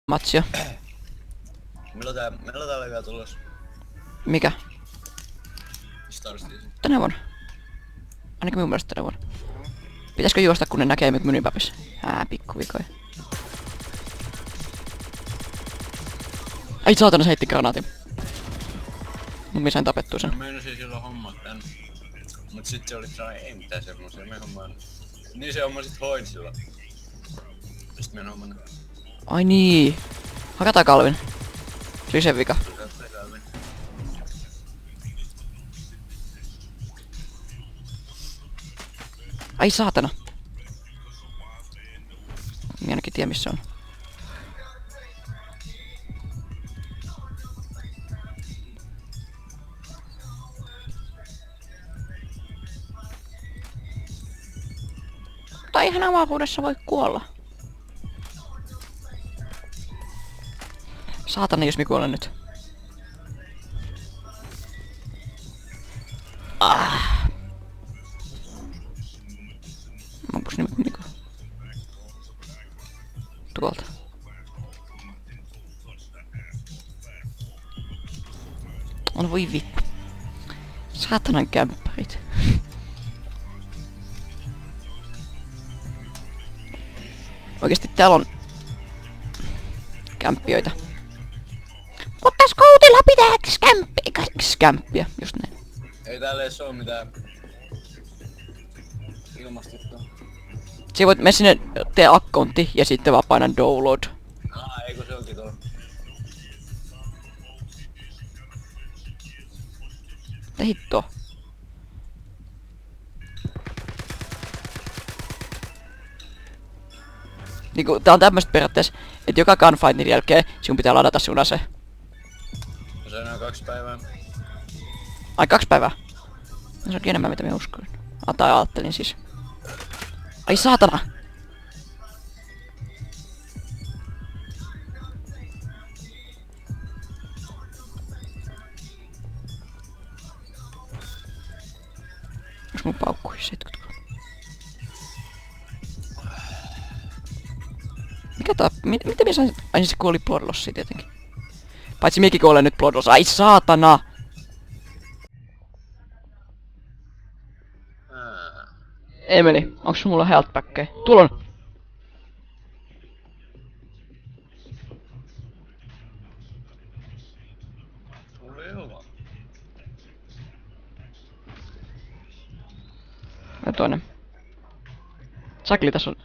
matsia. Milloin tää levyä tulos? Mikä? Star Citizen. Tänä vuonna. Ainakin minun mielestä tänä vuonna. Pitäisikö juosta kun ne näkee mut minipapissa? Pikkuvikoja. Ai saatana, se heitti granaatin. Mut minä sain tapettua sen. Mä meinasin silloin hommat tän. Mut sit se oli sellainen, ei mitään semmosia, me hommaan. Niin se homma sit hoid silloin. Sit me homman. Ai niin. Hakataan Kalvin. Se oli sen vika. Ai saatana. Minä ainakin tiedä missä on. Tai ihan avaruudessa voi kuolla. Saatana jos mi kuolen nyt. Onks nyt niinku tuolta? On voi vittu. Saatanan kämppärit. Oikeesti täällä on kämppiöitä. Mutta skoutilla pitää kämppiä, just näin. Ei täällä edes oo mitään ilmastuttua. Sä voit mennä sinne tee accountti ja sitten vaan paina download. Eikö se onkin tuolla? Mitä hittoa? Niinku tää on tämmöstä periaatteessa, että joka gunfightin jälkeen sinun pitää ladata sun ase. Se on noin 2 päivää. Ai 2 päivää? No se onkin enemmän mitä minä uskoin. Tai ajattelin siis. Ai saatana! Onks mun paukkui 70? Mikä tää? Miten minä sain? Ai se kuoli Bloodlossia tietenkin. Paitsi miekin kuolee nyt Bloodloss. Ai saatana! Emeli, onks mulla health packkejä? Tuolla on! Ja toinen. Sakli tässä on.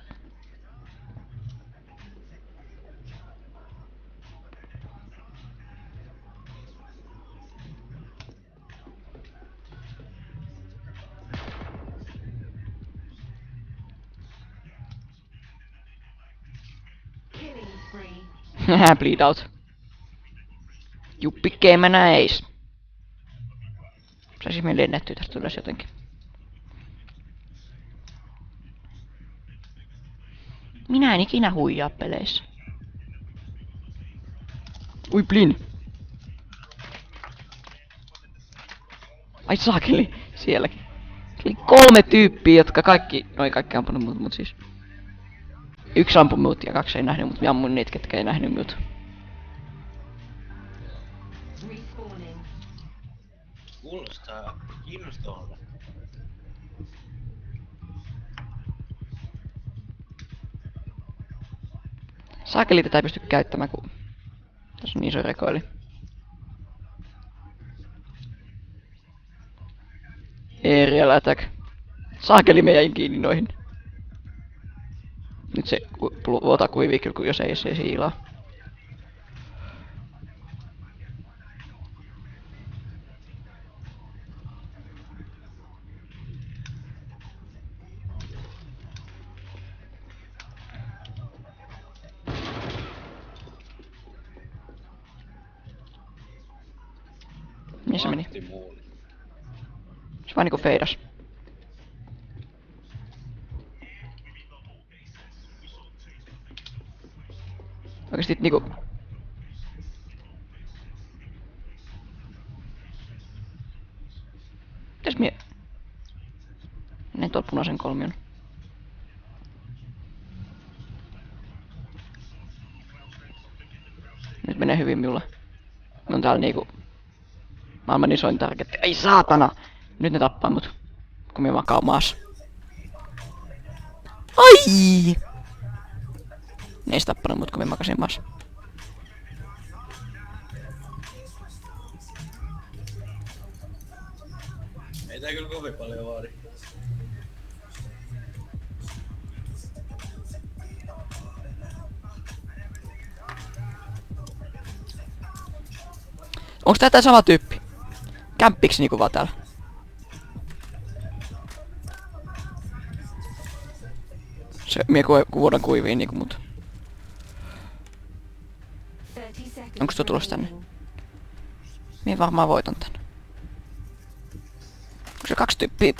Haha, bleed out. Juppi became nice. Saisis me lennettyä tästä ylös jotenkin. Minä en ikinä huijaa peleissä. Ui blin. Ai saakeli, sielläkin. Eli 3 tyyppiä, jotka kaikki, kaikki ampunut mut siis. 1 ampui mut ja 2 ei nähnyt mut, minä ammun niitä, ketkä ei nähnyt mut. Kuulostaa kiinnostavalta. Saakeli tätä ei pysty käyttämään, kun tässä on niin iso rekoili. Aerial attack. Saakeli me jäin kiinni noihin. Nyt se vuotaa kuivii kyllä, jos ei se siilaa. Niin se meni. Se vaan niinku feidas. Oikeesti niinku... Mitäs mie... Menen tuolla punaisen kolmion. Nyt menee hyvin minulle. On täällä niinku maailman isoin targetti. Ei saatana! Nyt ne tappaa mut. Kun minä makaan maassa. Ai! Ne ei sitä tappanut mut kun minä makasin maassa. Ei tää kyllä kovin paljon vaadi. Onks tää sama tyyppi? Kämppiksi niinku vaan täällä. Se mie vuodan kuiviin niinku mut. Onks tuo tulos tänne? Mie varmaan voitan tän. Onko se 2 tyyppiä?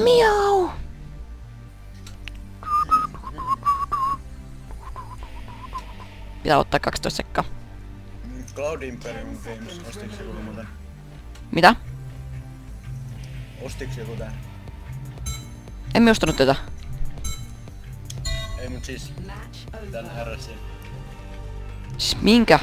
Miau! Pitää ottaa 12 sekkaa. Cloud Imperium Games, ostiks joku muuten? Mitä? Ostiks joku tän? En mä ostanut tätä. Ei mut siis tän RSin. Siis minkä?